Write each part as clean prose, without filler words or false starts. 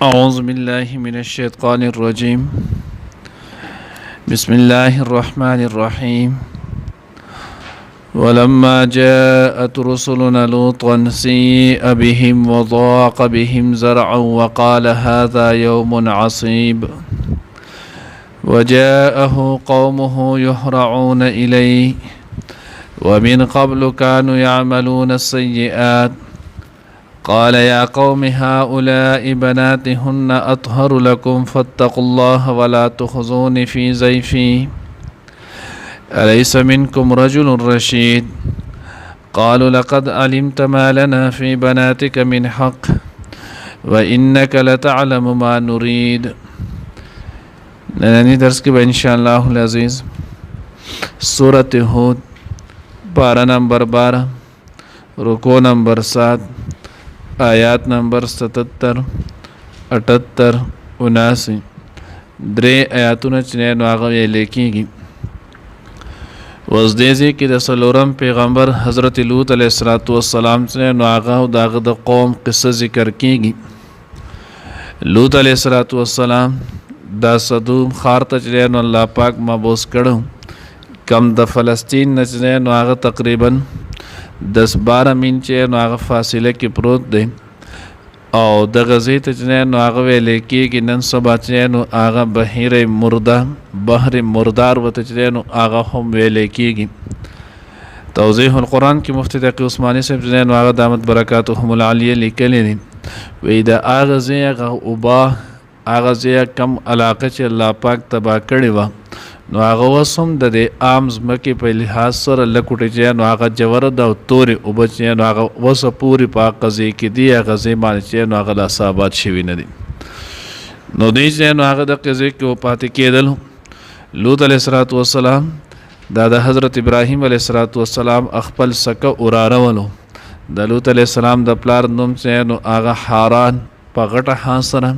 أعوذ بالله من الشيطان الرجيم. بسم الله الرحمن الرحيم. ولما جاءت رسلنا لوطا سيء بهم وضاق بهم زرعا وقال هذا يوم عصيب وجاءه قومه يهرعون إليه ومن قبل كانوا يعملون السيئات قال يا قوم هؤلاء بناتهن أطهر لكم فاتقوا الله ولا تخزون في ضيفي أليس منكم رجل رشيد قالوا لقد علمت ما لنا في بناتك من حق وإنك لتعلم ما نريد. نننی درس کی انشاءاللہ العزیز سورۃ ہود پارہ نمبر 12 رکوع نمبر 7 آیات نمبر 77 78 79 درې آیاتونه چې نو هغه ویل کېږي. اوس دې ځای کې د څلورم پیغمبر حضرت لوط علیه السلام چې نو هغه او دغه د قوم قصه ذکر کېږي. لوط علیه السلام دا صدوم ښار ته چې نو الله پاک مبعوث کړو، کم د فلسطین نه چې نو هغه تقریبا 10-12 میل چې نو هغه فاصله کې پروت دی او د غزې ته چې نو هغه ویل کېږي نن سبا چې نو هغه بحر مردار ورته چې نو هغه هم ویل کېږي. توضیح القرآن کې مفتی تقی عثماني صاحب چې نو هغه دامت برکاتهم العالیه لیکلی دي، وایي د هغه ځای هغه اوبه هغه ځای کم علاقه چې الله پاک تباه کړې وه نو هغه اوس هم د دې عام ځمکې په لحاظ سره لکوټې چې نو هغه جوره ده او تورې اوبه چې نو هغه اوس پورې په هغه ځای کې دي، هغه ځای باندې چې نو هغه لاس آباد شوي نه دي. نو دی چې نو هغه دغه ځای کې پاتې کېدل. لوط علیه السلام دا د حضرت ابراهیم علیه السلام خپل سکه وراره ولو. د لوط علیه السلام د پلار نوم چې نو هغه حاران په غټه ها سره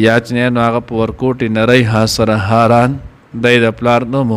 یا چې نو هغه په ورکوټې نری ها سره حاران دای د پلار نومو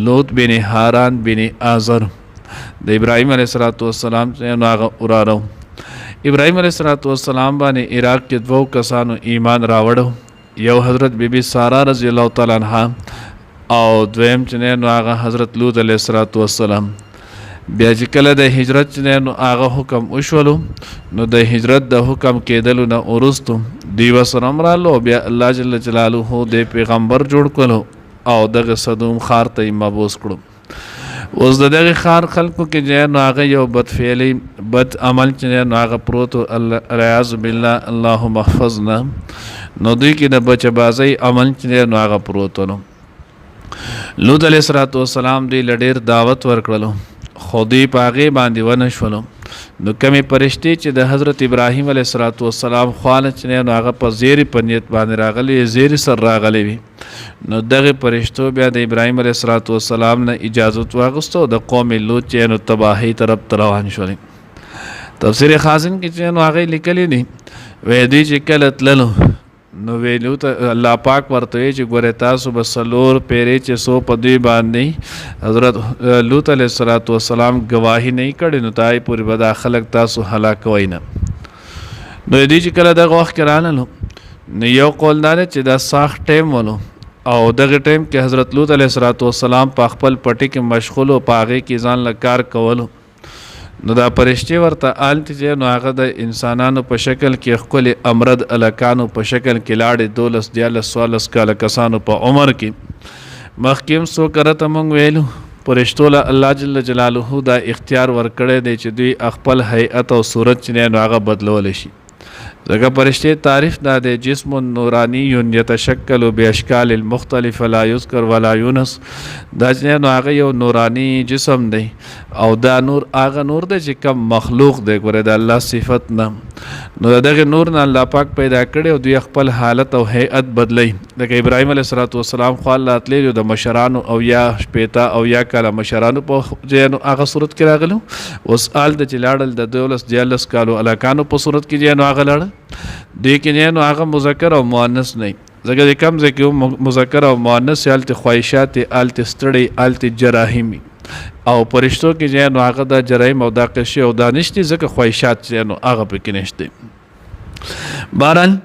لوط بن حاران بن آزر د ابراهیم علیه السلام نو هغه وراره. ابراهیم علیه السلام باندې عراق کې 2 کسانو ایمان راوړو، یو حضرت بیبي ساره رضی الله تعالی عنها او دویم چې نو هغه حضرت لوط علیه السلام. بیا چې کله د هجرت چې نو هغه حکم وشولو نو د هجرت د حکم کېدلو نه وروستو دوی ورسره رالو، بیا الله جل جلاله د پیغمبر جوړ کړو او دغه صدوم ښار ته یې مبعوث کړو. اوس د دغه ښار خلکو کې چې نو هغه یو بدفعلي بد عمل چې نو هغه پروت و، العیاذ بالله اللهم احفظنا. نو دوی کې د بچبازۍ عمل چې نو هغه پروت و. لوط علیه السلام دوی له ډېر دعوت ورکړلو خو دوی په هغې باندې ونه شولو. نو کمې پرشتې چې د حضرت ابراهیم علیه السلام خواله چې نو هغه په زیرې په نیت باندې راغلی زیرې سر راغلی وي، نو دغه پرشتو بیا د ابراهیم علیه السلام نه اجازت واغستو د قوم لوط چې نو تباهۍ طرف ته روان شولې. تفسیر خازن کې چې نو هغې لیکلی دي وایي دوی چې کله تللو نو ویلو ته الله پاک ورته چې ګوره تاسو به 4 پیرې چې سو په دوی باندې حضرت لوط علیه السلام گواهی نه کړي نو تای پورې به دا خلک تاسو هلاکوئ نه. نو دوی چې کله دغه وخت کې رانلو نو یو قول دا دی چې دا ساخت ټیم ولو او دغه ټیم کې حضرت لوط علیه السلام په خپل پټي کې مشغول او په هغې کې ځان له کار کولو. نو دا پرشتې ورته آلتې چې نو هغه د انسانانو په شکل کې ښکلې امرد الکانو په شکل کې لاړې 12-14 کاله کسانو په عمر کې. مخکې هم څو کرته موږ ویلو پرشتو له الله جل جلاله دا اختیار ورکړی دی چې دوی خپل هیئت او صورت چې نو هغه بدلولی شي. ځکه پرشتې تعریف دا دی جسم نورانی یتشکل باشکال المختلف لا یذکر ولا یونس، دا چې نو هغه یو نورانی جسم دی او دا نور هغه نور دی چې کم مخلوق دی ګوره د الله صفت نه. نو دغه نور نه الله پاک پیدا کړی او دوی خپل حالت او هیئت بدلی. لکه ابراهیم علیه السلام خو الله تللی د مشرانو او یا 15 او یا کاله مشرانو په هغه صورت کې راغلو. اوس آل د چې لاړل د 12 کالو الکانو په صورت کې نو هغه لاړل. دوی کې نو هغه مذکر او مؤنث نه، ځکه د کم ځای کې مذکر او مؤنث هلته خواهشات هلته ستړی هلته جراحیمي او پرشتو کې نو هغه د جراحیم او دا قشي او دا نشته ځکه خواهشات نو هغه پکې نشته. بهرحال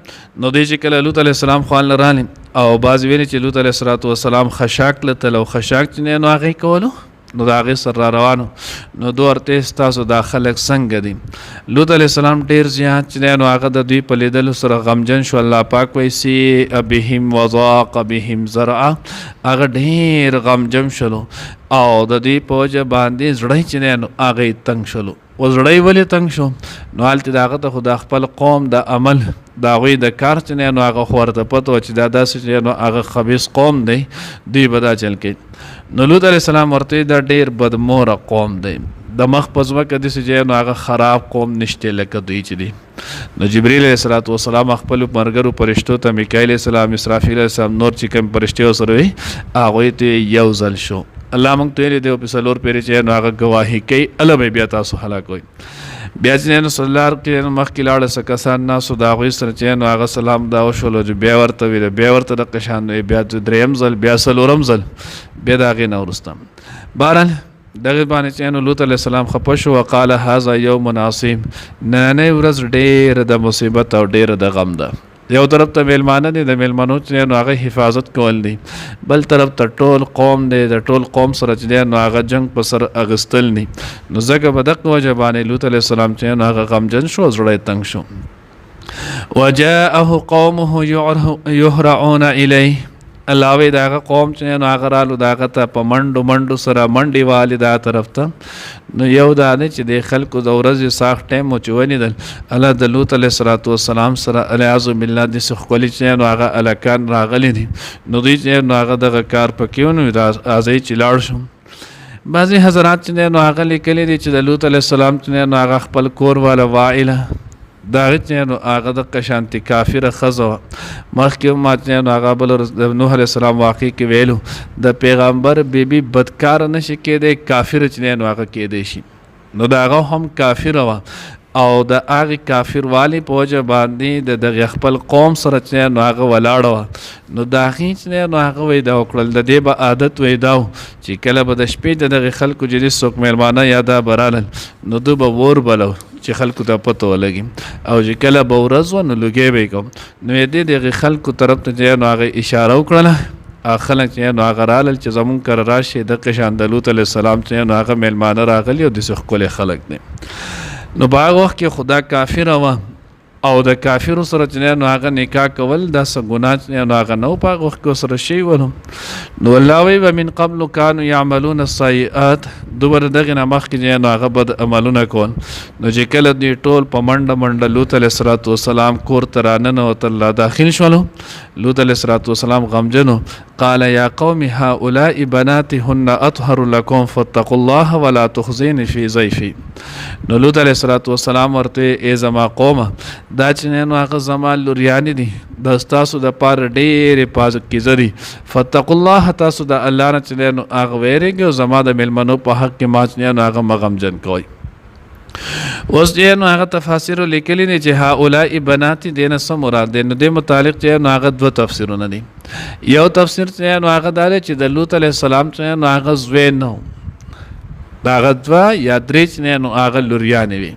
نو دی چې کله لوط علیه السلام خوان لرالي او بعض ویلي چې لوط علیه السلام خشاک لتل او خشاک چې نه نو هغه کولو نو دا هغه سر را روانو نو دوه ورته تاسو دا خلک څنګه دي لوط علیه السلام ډیر زیات چې نو هغه د دوی په لیدلو سره غمجن شو الله پاک وایسي بهم وضاق بهم زرعا هغه ډیر غمجن شلو او د دې په وجه باندې زړی چې نو هغه تنگ شلو و زړی ولې تنگ شو نو هلته دغه ته خو د خپل قوم د عمل د هغوی د کار چې نو هغه خو ورته پته وه چې دا داسې چې نو هغه خبیث قوم دی دوی به دا چل کوي نو لوط علیه السلام ورته دا ډېر بدموره قوم دی د مخ په ځمکه داسې چې نو هغه خراب قوم نشته لکه دوی چې دي نو جبریل علیه السلام خپلو ملګرو فرشتو ته میکایل علیه السلام اسرافیل علیه السلام نور چې کوم فرشتې ورسره وي هغوی ته یو ځل شو الله موږ ته ویلي دی په څلور پیرې چې نو هغه ګواهي کوي الله به بیا تاسو هلاکوي بیا چې نو صلی الله کې مخکې لاړه څه کسان ناسو د هغوی سره چې نو هغه سلام دا وشولو چې بیا ورته ویل بیا ورته دغه شان وی بیا دریم ځل بیا څلورم ځل بیا د هغې نه وروسته بهرحال دغه باندې چې نو لوط علیه السلام خفه شو وقال هذا یوم عصیب نننۍ ورځ ډېره د مصیبت او ډېره د غم ده یو طرف ته میلمانه دي د میلمنو چې نو هغه حفاظت کول دي بل طرف ته ټول قوم دی د ټول قوم سره چې نو هغه جنگ په سر اغستل دي نو ځکه په دغه وجه باندې لوط علیه السلام چې نو هغه غمجن شو زړه تنگ شو وجاءه قومه يهرعون الیه الله وی داغه قوم چې نو هغه رالو داغه ته په منډو سره منډې والي دا طرف ته نو یو دا نه چې د خلکو د ورځې ساخت ټایم مو چې ونیدل الله د لوط علیه السلام سره الیاذ بالله داسې ښکلي چې نو هغه هلکان راغلي دي نو دوی چې نو هغه دغه کار پکې ونو راځئ چې لاړ شو بعضې حضرات چې نو هغه لیکلي دي چې د لوط علیه السلام چې نو هغه خپل کور والا وائله دا چې نو هغه د قشانتي کافره ښځه وه مخکې ما چې نو هغه بل د نوح علیه السلام واقع کې ویلو د پیغمبر بیبي بدکاره نشي کېدی کافره چې نو هغه کېدی شي نو د هغه هم کافره وه او د هغې کافر والی په وجه باندې د دغې خپل قوم سره چې نو هغه ولاړه وه نو د هغې چې نو هغه وی دا وکړل د دې به عادت وی دا چې کله به د شپې د دغې خلکو جدي څوک میلمانه یا دا به رالل نو دوی به اور بلو چې خلکو ته پته ولګي او چې کله به ورځ وه نو لوګی به یې کوم نو یې دغې خلکو طرف ته چې نو هغې اشاره وکړله خلک چې نو هغه رالل چې زمونږ کره راشي دغه شان د لوط علیه السلام چې نو هغه میلمانه راغلي او داسې ښکلي خلک دي نو په هغه وخت کې خدا کافره وه او د کافرو سره چې نو هغه نکاح کول دا څه ګناه چې نو هغه نه و په هغه وخت کې ورسره شوي ولو نو الله وایي ومن قبل کانوا یعملون السیئات دوباره دغې نه مخکې چې نو هغه بد عملونه کول نو چې کله دوی ټول په منډه لوط علیه السلام کور ته راننوتل را داخل شولو لوط علیه السلام غمجنو قال یا قوم هؤلاء بناتي هن اطهر لكم فاتقوا الله ولا تخزوني في ضيفي نو لوط علیه السلام ورته ای زما قومه دا چې نو هغه زما لوریانې دي د ستاسو د پاره ډېرې پاکیزه دي فاتقوا الله تاسو د الله نه چې نو هغه ویرېږئ او زما د میلمنو په حق کې ما چې نو هغه مه غمجن کوئ اوس چې نو هغه تفاسیرو لیکلي دي چې هؤلاء بناتي دې نه څه مراد دی نو دې متعلق چې نو هغه دوه تفسیرونه دي یو تفسیر چې نو هغه دا دی چې د لوط علیه السلام چې نو هغه زوی نه د هغه دوه یا درې چې نو هغه لوریانې وي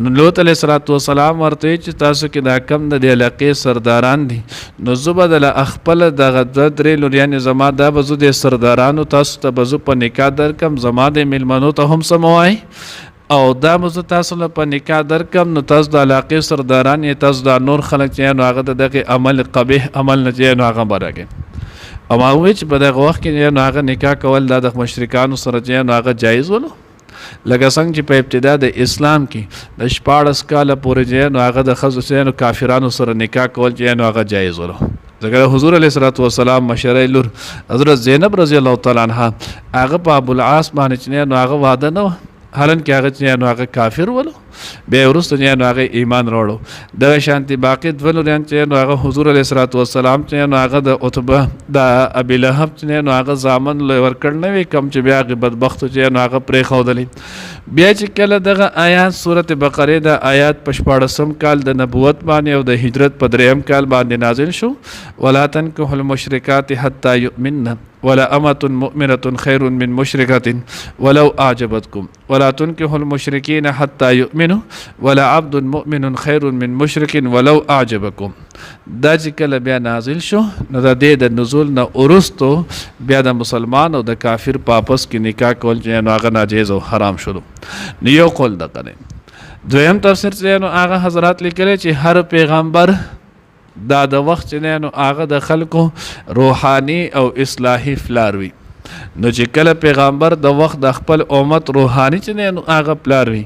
نو لوط علیه السلام ورته چې تاسو کې دا کم د دې علاقې سرداران دي نو زه به دله خپله دغه دوه درې لوریانې زما دا به زه د سردارانو تاسو ته به زه په نکاح درکم زما د میلمنو ته هم څه مه وایئ او دا به زه تاسو له په نکاح درکم نو تاسو د علاقې سرداران یې تاسو دا نور خلک چې نو هغه د دغې عمل قبیح عمل نه چې نو هغه به راکړي او ما وویل چې په دغه وخت کې نو هغه نکاح کول دا د مشرکانو سره چې نو هغه جایز ولو لکه څنګه چې په ابتدا د اسلام کې د 14 کاله پورې چې نو هغه د ښځو چې نو کافرانو سره نکاح کول چې نو هغه جایز ولو ځکه حضور علیه السلام مشره لور حضرت زینب رضی الله تعالی عنها هغه په ابوالعاص باندې چې نو هغه واده نه وه حالانکه هغه چې نو هغه کافر ولو بیا وروسته چې نو هغه ایمان راوړو دغه شانتي باقي دوه لوریان چې نو هغه حضور علیه السلام چې نو هغه د عتبه د ابي لهب چې نو هغه زامن لوی ورکړ نه وي کم چې بیا هغې بدبختو چې نو هغه پرېښودلې بیا چې کله دغه آیات صورت بقرې د آیات په 14 کال د نبوت باندې او د هجرت په 3 کال باندې نازل شو ولا تنکحوا المشرکات حتی یؤمنن ولا امة مؤمنة خير من مشركة ولو اعجبتكم ولا تنكحوا المشركين حتى يؤمنوا ولا عبد مؤمن خير من مشرك ولو اعجبكم. دا چې کله بیا نازل شو نو د دې د نزول نه ورستو بیا د مسلمان او د کافر په آپس کې نکاح کول چې نو هغه ناجیز او حرام شول. نو یو قول د کنه دویم تفسیر چې نو هغه حضرات لیکلي چې هر پیغمبر دا د وخت چې نو هغه د خلکو روحاني او اصلاحي پلار وي. نو چې کله پیغمبر د وخت د خپل امت روحاني چې نو هغه پلار وي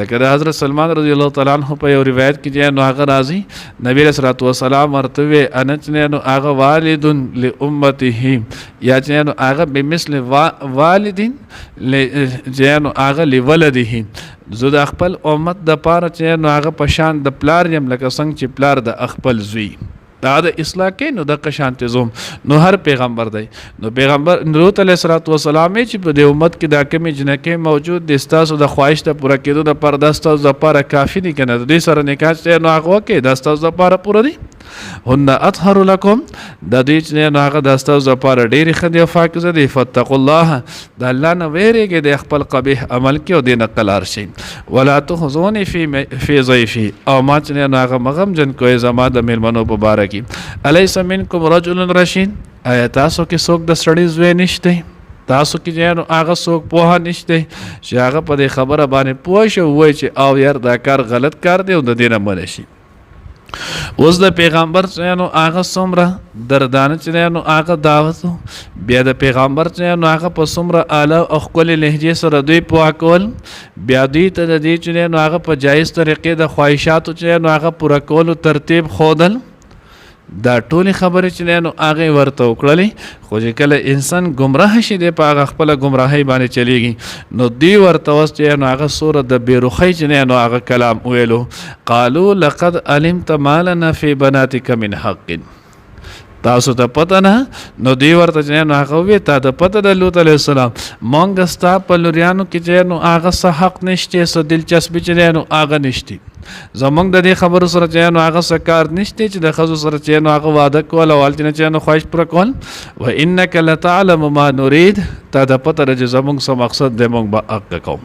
لکه د حضرت سلمان رضی الله تعالی عنہ په یو روایت کې چې نو هغه راځي نبی رسول الله والسلام ورته وی ان چې نو هغه والد لامته یا چې نو هغه بمثل والدین چې نو هغه لولده زه د خپل امت د پاره چې نو هغه پشان د پلار یم لکه څنګه چې پلار د خپل زوی دا د اصلاح کې نو د قشانت زوم نو هر پیغمبر دی. نو پیغمبر لوط علیه السلام چې په دې امت کې دا کمی جنکه موجود دي ستاسو د خواهش ته پوره کېدو د پر دستاو د لپاره کافی دي کنه د دې سره نکاح چې نو هغه کې د ستاسو لپاره پوره دي. هن اطهر لكم د دې چې نو هغه د ستاسو لپاره ډېری خدي او پاکه دي. فتقوا الله د الله نه ویریږي د خپل قبیح عمل کې او د نقلار شي. ولا تخزوني في ضيفي او ما چې نو هغه مغم جن کوی زما د میلمنو په باره کې. الیس منکم رجل رشید آیا تاسو کې څوک د سړی زوی نشته؟ تاسو کې جنو هغه څوک پوها نشته چې هغه په دې خبره باندې پوه شي وای چې او یار دا کار غلط کار دی او د دینه منع شي. اوس د پیغمبر چې نو هغه څومره دردانه چې نو هغه دعوت بیا د پیغمبر چې نو هغه په څومره اعلی او ښکلې لهجې سره دوی پوه کول بیا دوی ته د دې چې نو هغه په جایز طریقې د خواهشاتو چې نو هغه پوره کولو ترتیب ښودل دا ټولې خبرې چې نو هغه ورته وکړلې. خو چې کله انسان گمراه شي دی په هغه خپل گمراهۍ باندې چلیږي نو دی ورته اوس چې نو هغه سوره د بیروخۍ چې نو هغه کلام ویلو قالوا لقد علمت ما لنا في بناتك من حق. تاسو ته پته نه نو دی ورته چې نو هغه وی تا د پته د لوط علیه السلام مونږ ستا په لوریانو کې چې نو هغه څه حق نشته څه دلچسپي چې نو هغه نشته زمونږ د دې خبرو سره چې نو هغه څه کار نشته چې د ښځو سره چې نو هغه واده کول او هلته چې نو خواهش پوره کول. و انک لتعلم ما نريد تا د پته ده چې زمونږ څه مقصد دی مونږ به حق کوم.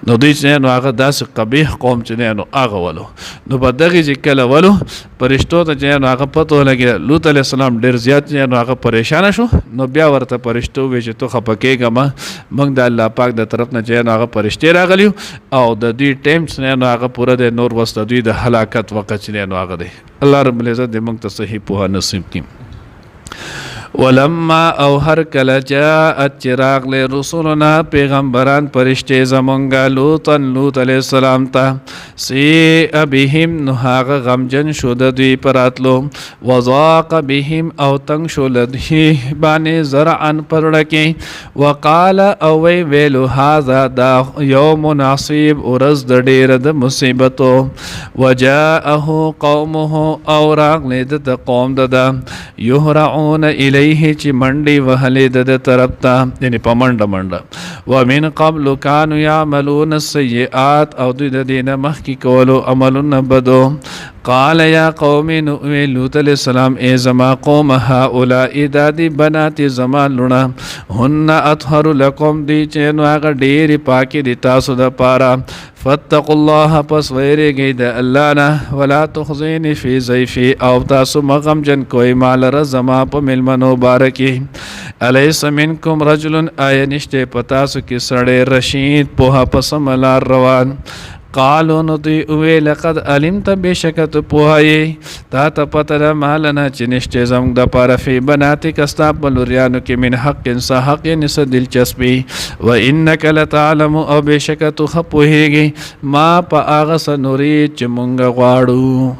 نو دوی چې نو هغه داسې قبیح قوم چې نو هغه ولو نو په دغې چې کله ولو پرشتو ته چې نو هغه پته ولګېده لوط علیه السلام ډېر زیات چې نو هغه پریشانه شو. نو بیا ورته پرشتو وی چې تو خفه کېږه مه موږ د الله پاک د طرف نه چې نو هغه پرشتې راغلي او د دوی ټایم چې نو هغه پوره دی نور وسته دوی د هلاکت وخت چې نو هغه دی. الله رب العزت دې موږ ته صحیح پوهه نصیب کړي. ولما او هر کله جاءت چراغ له رسولنا پیغمبران پرشته زمونږه لوط علیه السلام ته سی بهم نو هغه غمجن شو د دوی پراتلو وضاق بهم او تنگ شو لدی باندې زرعا پرړکې وقال او ویلو هذا دا یوم نصیب ورځ د ډېره د مصیبتو وجاءه قومه او راغلی د قوم د یهرعون الیه چې منډي وهلې د طرف ته یعنی په منډه ومن قبل كانوا يعملون السيئات او دوی د دینه مخکې کولو عملونه بدو. قال یا قوم لوط علیہ السلام ای زما قوم هؤلاء دادی بنات زما لونه هن اطهر لكم دی چې نو هغه ډېرې پاکې دي تاسو د پاره. فاتقوا الله پس ویریږئ د الله نه ولا تخزوني في ضيفي او تاسو مغم جن کوئی مال زما په میلمنو باره کې. الیس منکم رجل آیا نشته په تاسو کې سړی رشید پوهه په سمه لار روان. قالو نو دوی اوی لقد علمت بشکت پوهایی تا ته پته ده مالنا چې نشته زموږ د پاره فی بناتک ستا په لوریانو کې من حق څه حق یعنې څه دلچسپي. و انک لتعلم او بشکت ښه پوهېږي ما په هغه څه نورید چې مونږ غواړو.